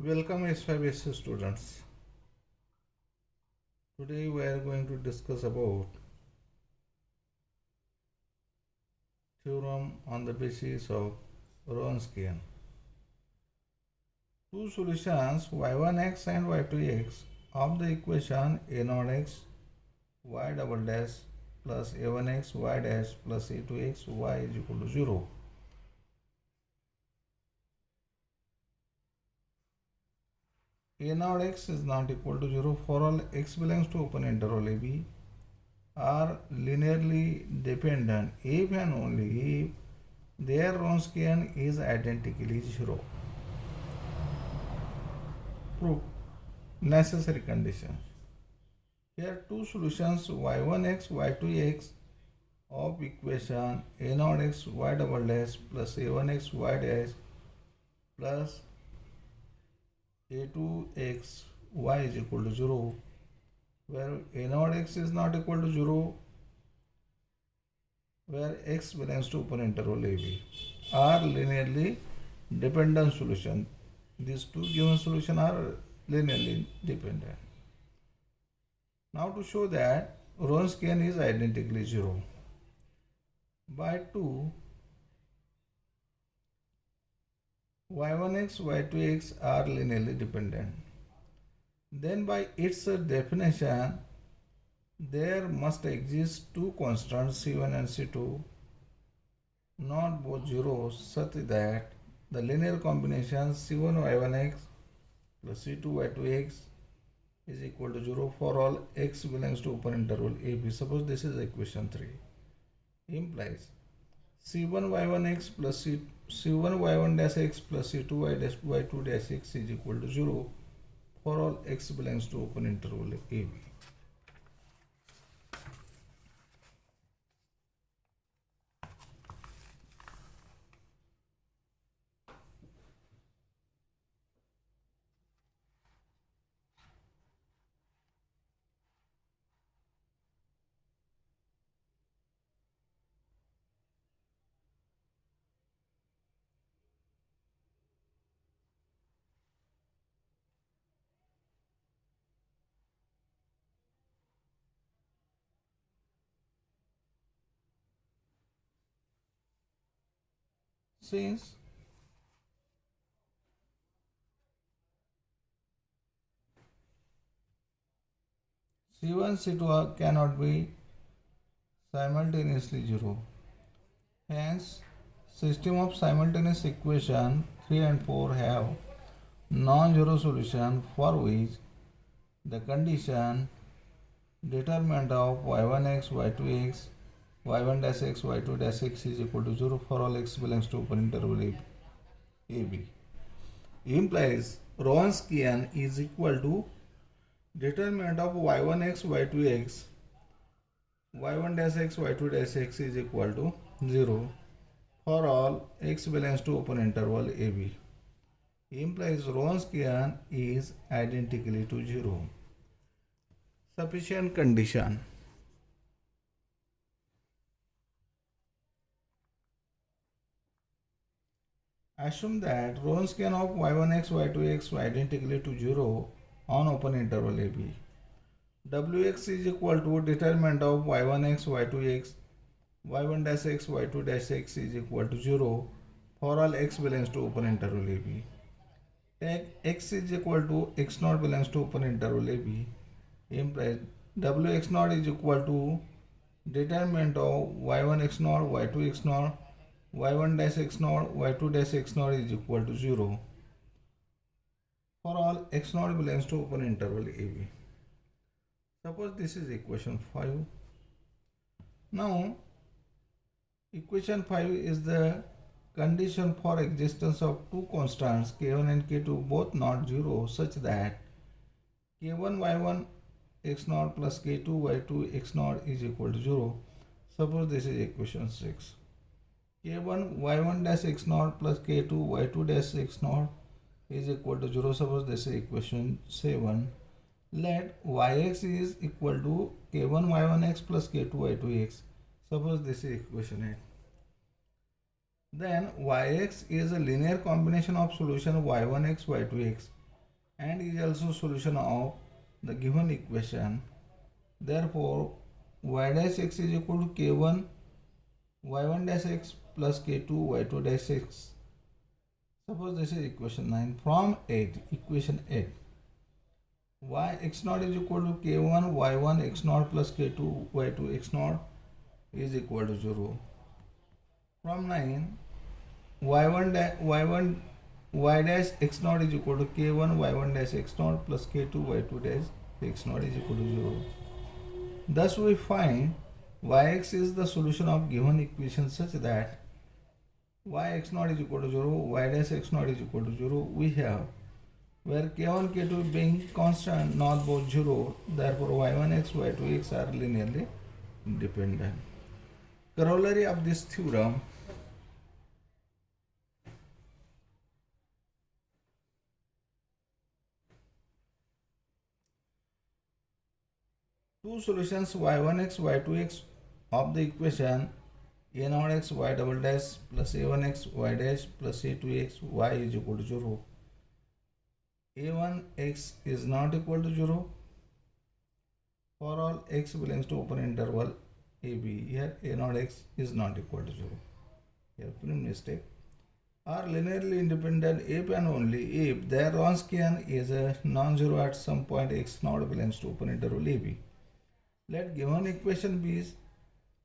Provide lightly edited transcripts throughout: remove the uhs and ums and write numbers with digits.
Welcome S5S students. Today we are going to discuss about theorem on the basis of Wronskian. Two solutions y1x and y2x of the equation a0x y double dash plus a1x y dash plus a2x y is equal to 0. a0x is not equal to 0 for all x belongs to open interval ab are linearly dependent if and only if their Wronskian is identically 0. Proof. Necessary conditions. Here two solutions y1x, y2x of equation a0x y double dash plus a1x y dash plus a2x y is equal to 0, where a0x is not equal to 0, where x belongs to open interval ab are linearly dependent solution. These two given solutions are linearly dependent. Now to show that Wronskian is identically 0, by 2 y1x y2x are linearly dependent, then by its definition there must exist two constants c1 and c2 not both 0 such that the linear combination c1 y1x plus c2 y2x is equal to 0 for all x belongs to open interval ab. Suppose this is equation 3, implies c1 y1x plus c1 y1 dash x plus c2 y dash y2 dash x is equal to 0 for all x belongs to open interval ab. Since c1 c2 cannot be simultaneously 0, hence system of simultaneous equation 3 and 4 have non-zero solution for which the condition determinant of y1x y2x y1 dash x y2 dash x is equal to 0 for all x belongs to open interval ab implies Wronskian is equal to determinant of y1x y2x y1 dash x y2 dash x is equal to 0 for all x belongs to open interval ab implies Wronskian is identically to 0. Sufficient condition. Assume that Wronskian of y1x y2x identically to 0 on open interval ab. Wx is equal to determinant of y1x y2x y1 dash x y2 dash x is equal to 0 for all x belongs to open interval ab. Take x is equal to x naught belongs to open interval ab implies wx naught is equal to determinant of y1 x naught y2 x naught y1 dash x naught y2 dash x naught is equal to 0 for all x naught belongs to open interval ab. Suppose this is equation 5. Now equation 5 is the condition for existence of two constants k1 and k2 both not 0 such that k1 y1 x naught plus k2 y2 x naught is equal to 0. Suppose this is equation 6. k1 y1 dash x naught plus k2 y2 dash x naught is equal to 0. Suppose this is equation 7. Let yx is equal to k1 y1x plus k2 y2x. Suppose this is equation 8. Then yx is a linear combination of solution y1x y2x and is also solution of the given equation. Therefore, y dash x is equal to k1 y1 dash x plus k2 y2 dash x. Suppose this is equation 9. From 8, equation 8, y x naught is equal to k1 y1 x naught plus k2 y2 x naught is equal to 0. From 9, y1 y dash x naught is equal to k1 y1 dash x naught plus k2 y2 dash x naught is equal to 0. Thus we find yx is the solution of given equation such that yx naught is equal to 0, y dash x naught is equal to 0. We have where k1 k2 being constant not both 0, therefore y1x y2x are linearly independent. Corollary of this theorem: two solutions y1x y2x of the equation a naught x y double dash plus a1x y dash plus a2x y is equal to 0. a1x is not equal to 0 for all x belongs to open interval ab. Here a naught x is not equal to 0. Here print mistake. Are linearly independent if and only if their Wronskian is a non-zero at some point x naught belongs to open interval ab. Let given equation be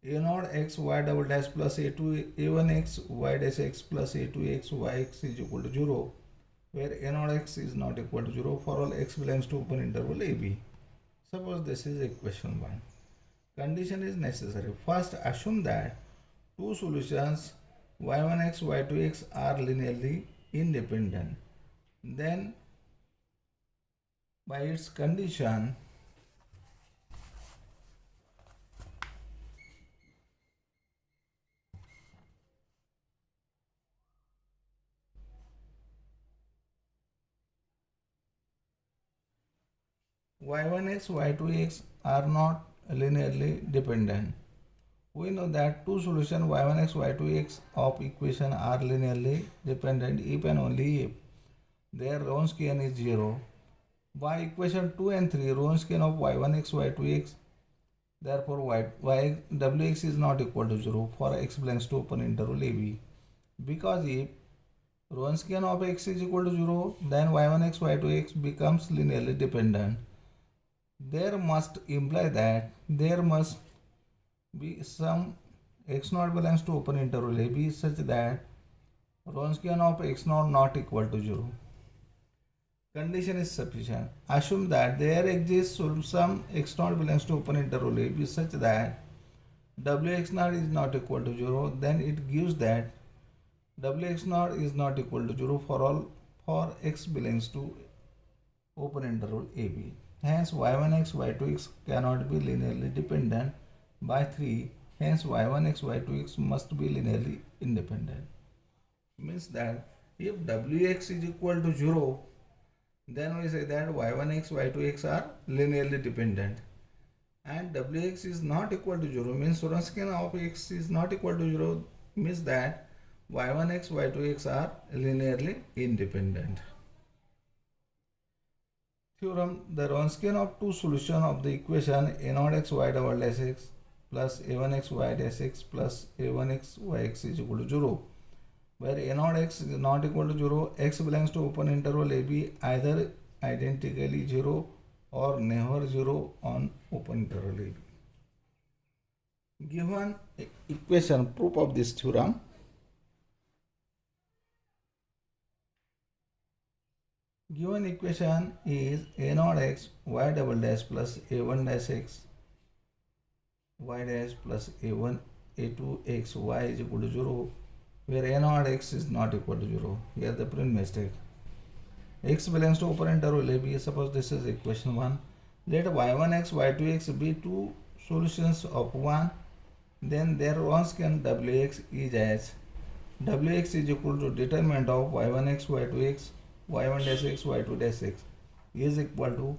a naught x y double dash plus a1 x y dash x plus a2 x y x is equal to 0, where a naught x is not equal to 0 for all x belongs to open interval ab. Suppose this is equation 1. Condition is necessary. First, assume that two solutions y1x y2x are linearly independent. Then, by its condition, y1x y2x are not linearly dependent. We know that two solutions y1x y2x of equation are linearly dependent if and only if their Wronskian is 0. By equation 2 and 3, Wronskian of y1x y2x, therefore wx is not equal to 0 for x belongs to open interval ab. Because if Wronskian of x is equal to 0, then y1x y2x becomes linearly dependent. There must imply that there must be some x naught belongs to open interval ab such that Wronskian of x naught not equal to 0. Condition is sufficient. Assume that there exists some x naught belongs to open interval ab such that wx naught is not equal to 0. Then it gives that wx naught is not equal to 0 for x belongs to open interval ab. Hence y1x y2x cannot be linearly dependent. By 3, hence y1x y2x must be linearly independent. Means that if wx is equal to 0, then we say that y1x y2x are linearly dependent, and wx is not equal to 0 means Wronskian of x is not equal to 0 means that y1x y2x are linearly independent. Theorem: the Wronskian of two solutions of the equation a naught x y double dash x plus a1x y dash x plus a1x yx is equal to 0, where a naught x is not equal to 0, x belongs to open interval ab either identically 0 or never 0 on open interval ab. Given equation, proof of this theorem: given equation is a naught x y double dash plus a1 dash x y dash plus a1 a2 x y is equal to 0, where a naught x is not equal to 0. Here the print mistake. X belongs to open interval ab. Suppose this is equation 1. Let y1x y2x be two solutions of 1. Then their Wronskian wx is as wx is equal to determinant of y1x y2x y1 dash x y2 dash x is equal to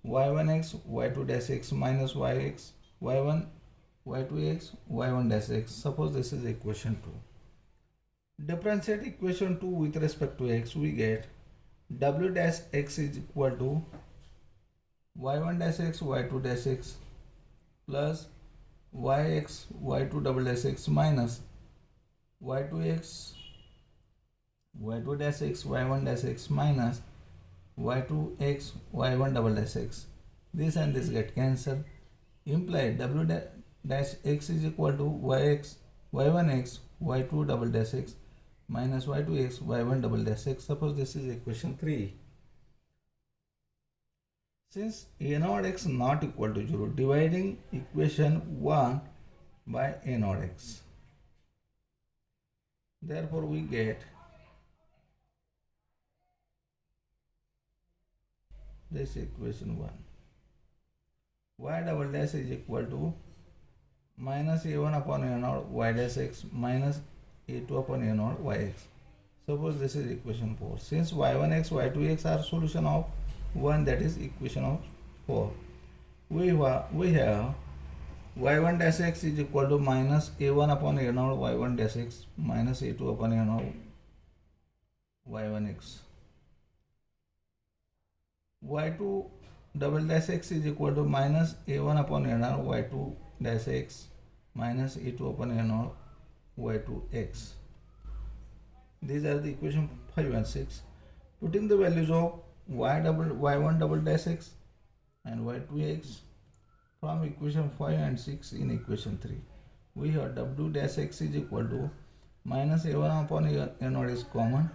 y1x y2 dash x minus yx y1 y2x y1 dash x. Suppose this is equation 2. Differentiate equation 2 with respect to x, we get W dash x is equal to y1 dash x y2 dash x plus yx y2 double dash x minus y2x y2 dash x y1 dash x minus y2x y1 double dash x. This and this get cancelled. Imply W dash x is equal to yx y1x y2 double dash x minus y2x y1 double dash x. Suppose this is equation 3. Since a naught x not equal to 0, dividing equation 1 by a naught x. Therefore, we get this equation 1. Y double dash is equal to minus a1 upon a naught y dash x minus a2 upon a naught yx. Suppose this is equation 4. Since y1x, y2x are solution of 1, that is equation of 4. We have y1 dash x is equal to minus a1 upon a naught y1 dash x minus a2 upon a naught y1x. y2 double dash x is equal to minus a1 upon a naught y2 dash x minus a2 upon a naught y2x. These are the equation 5 and 6. Putting the values of y1 double dash x and y2x from equation 5 and 6 in equation 3. We have w dash x is equal to minus a1 upon a naught is common,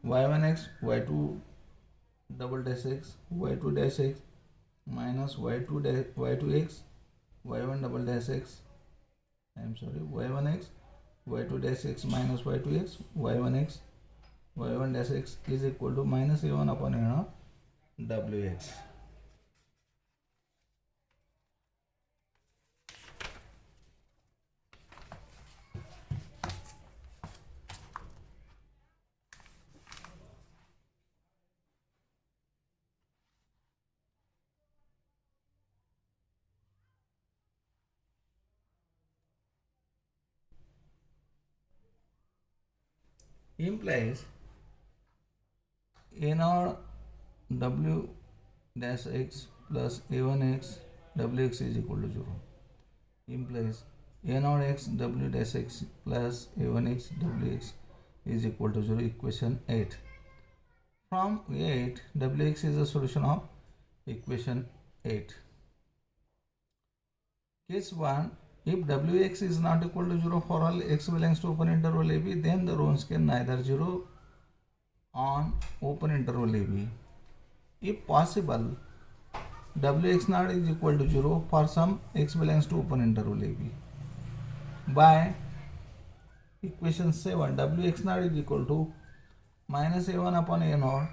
y1x y2 double dash x y2 dash x minus y2x y1 double dash x, y1x y2 dash x minus y2x y1x y1 dash x is equal to minus a1 upon a naught wx. Implies a naught w dash x plus a1x wx is equal to 0. Implies a naught x w dash x plus a1x wx is equal to 0. Equation 8. From 8, wx is a solution of equation 8. Case 1. If wx is not equal to 0 for all x belongs to open interval AB, then the Wronskian neither 0 on open interval AB. If possible, wx naught is equal to 0 for some x belongs to open interval AB. By equation 7, wx naught is equal to minus a1 upon a naught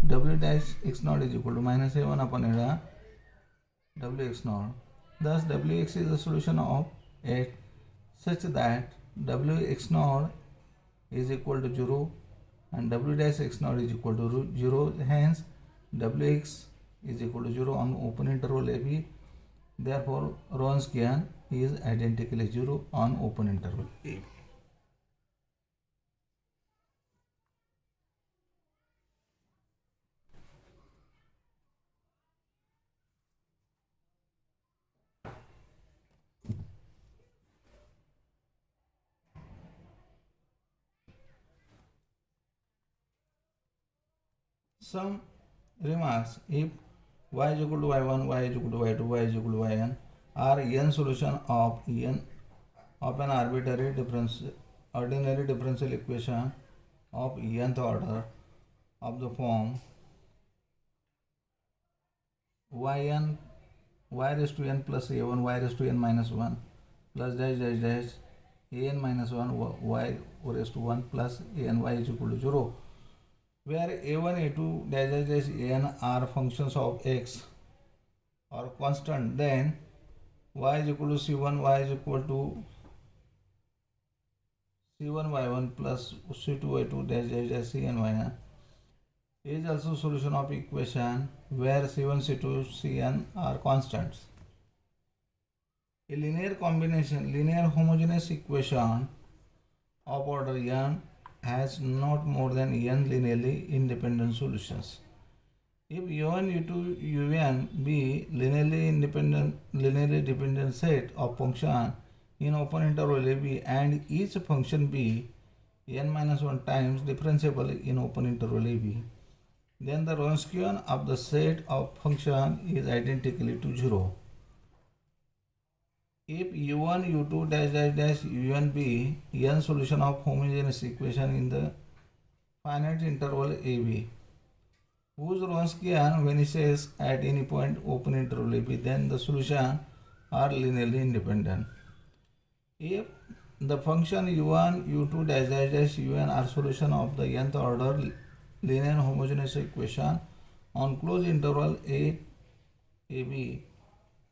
w dash x naught is equal to minus a1 upon a wx naught. Thus wx is the solution of 8 such that wx naught is equal to 0 and w dash x naught is equal to 0. Hence wx is equal to 0 on open interval AB. Therefore Wronskian is identically 0 on open interval AB. Some remarks: if y is equal to y1, y is equal to y2, y is equal to yn are n solution of an ordinary differential equation of nth order of the form yn y raised to n plus a1 y raised to n minus 1 plus dash dash dash an minus 1 y raised to 1 plus an y is equal to 0, where a1 a2 dash dash dash an are functions of x or constant, then y is equal to c1 y is equal to c1 y1 plus c2 y2 dash dash dash cn yn is also solution of equation where c1 c2 cn are constants. A linear homogeneous equation of order n has not more than n linearly independent solutions. If u1, u2, un be linearly dependent set of function in open interval ab and each function be n minus 1 times differentiable in open interval ab, then the Wronskian of the set of function is identically to 0. If u1, u2 dash dash dash un be n solution of homogeneous equation in the finite interval ab, whose Wronskian vanishes at any point open interval ab, then the solution are linearly independent. If the function u1, u2 dash dash dash un are solution of the nth order linear homogeneous equation on closed interval a ab,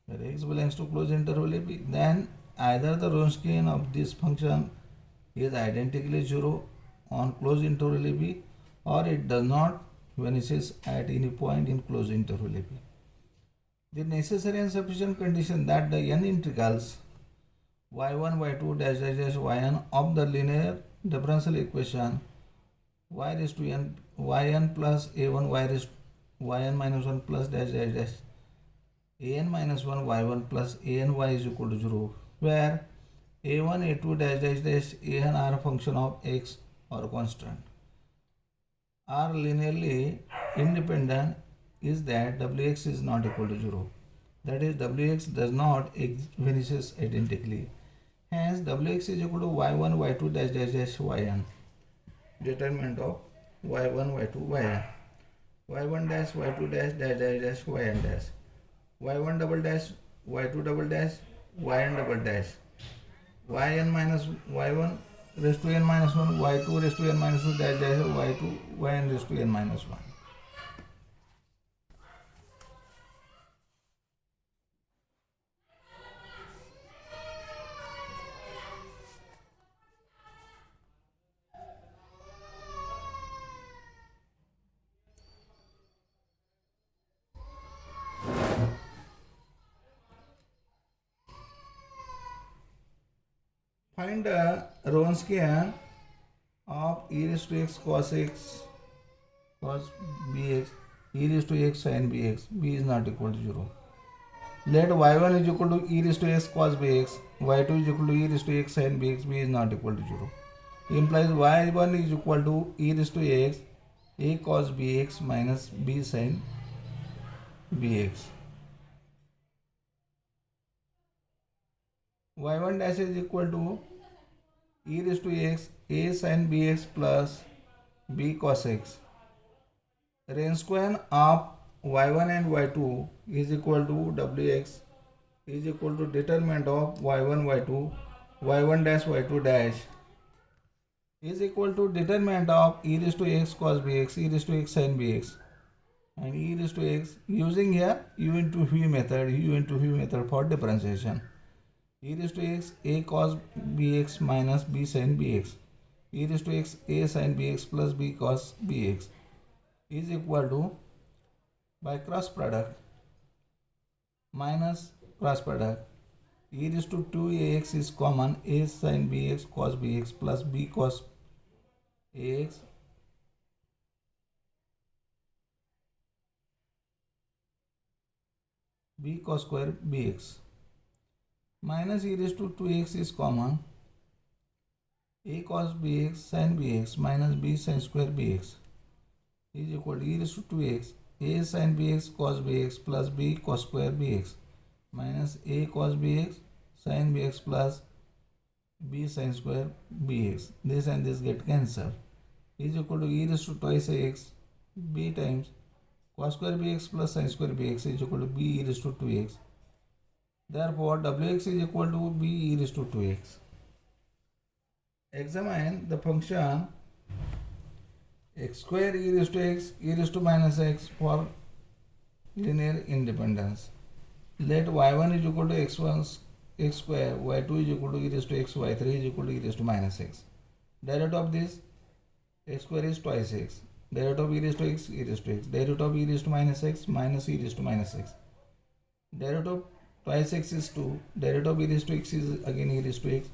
where x belongs to closed interval ab, then either the Wronskian of this function is identically 0 on closed interval ab or it does not vanishes at any point in closed interval ab. The necessary and sufficient condition that the n integrals y1, y2 dash dash dash yn of the linear differential equation y raised to n yn plus a1 y raised yn minus 1 plus dash dash dash an minus 1 y1 plus an y is equal to 0, where a1, a2 dash dash dash an are a function of x or constant, are linearly independent is that wx is not equal to 0. That is, wx does not vanishes identically. Hence, wx is equal to y1, y2 dash dash dash yn. Determinant of y1, y2, yn. y1 dash, y2 dash dash dash dash yn dash. y1 double dash, y2 double dash, yn double dash. yn minus y1 raised to n minus 1, y2 raised to n minus 2 dash dash y2, yn raised to n minus 1. Find the Wronskian of e raised to x cos x cos bx e raised to x sin bx, b is not equal to 0. Let y1 is equal to e raised to x cos bx, y2 is equal to e raised to x sin bx, b is not equal to 0. Implies y1 is equal to e raised to x a cos bx minus b sin bx. y1 dash is equal to e raised to x a sin bx plus b cos x. Wronskian of y1 and y2 is equal to wx is equal to determinant of y1 y2 y1 dash y2 dash is equal to determinant of e raised to x cos bx e raised to x sin bx and e raised to x using here u into v method for differentiation. E raised to x a cos bx minus b sin bx e raised to x a sin bx plus b cos bx is equal to, by cross product minus cross product, e raised to 2ax is common, a sin bx cos bx plus b cos ax b cos square bx minus e raised to 2x is common, a cos bx sin bx minus b sin square bx is equal to e raised to 2x a sin bx cos bx plus b cos square bx minus a cos bx sin bx plus b sin square bx. This and this get cancelled. Is equal to e raised to twice x b times cos square bx plus sin square bx is equal to b e raised to 2x. Therefore, wx is equal to b e raised to 2x. Examine the function x square e raised to x e raised to minus x for linear independence. Let y1 is equal to x1 x square, y2 is equal to e raised to x, y3 is equal to e raised to minus x. Derivative of this x square is twice x. Derivative of e raised to x, e raised to x. Derivative of e raised to minus x minus e raised to minus x. Derivative of twice x is 2. Derivative of e raised to x is again e raised to x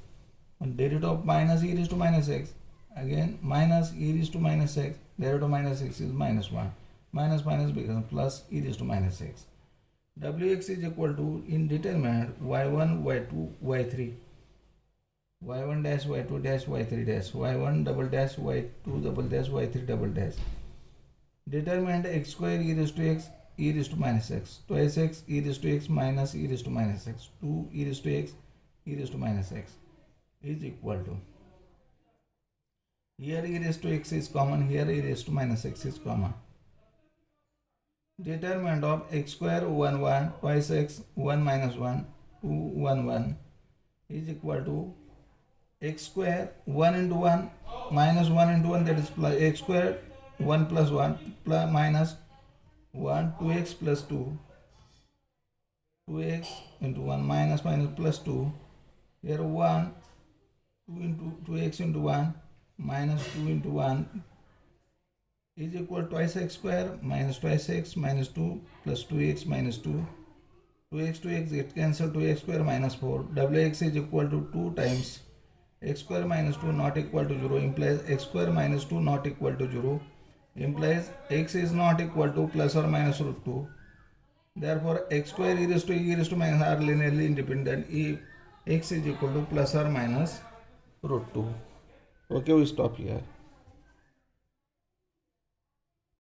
derivative of minus e raised to minus x, again minus e raised to minus x, derivative of minus x is minus 1, minus minus becomes plus e raised to minus x. Wx is equal to, in determinant, y1, y2, y3, y1 dash, y2 dash, y3 dash, y1 double dash, y2 double dash, y3 double dash. Determinant x square e raised to x, e raised to minus x, twice x, e raised to x minus e raised to minus x, 2 e raised to x, e raised to minus x is equal to, here e raised to x is common, here e raised to minus x is common. Determinant of x square 1 1, twice x 1 minus 1, 2 1 1 is equal to x square 1 into 1 minus 1 into 1, that is plus x square 1 plus 1 plus minus 1, 2x plus 2, 2x into 1 minus minus plus 2, here 1, 2 into 2x into 1 minus 2 into 1 is equal to twice x square minus twice x minus 2 plus 2x minus 2, 2x 2x get cancelled, 2x square minus 4, wx is equal to 2 times x square minus 2 not equal to 0, implies x square minus 2 not equal to 0, implies x is not equal to plus or minus root 2. Therefore x square e raised to minus are linearly independent if x is equal to plus or minus root 2. Okay, we stop here.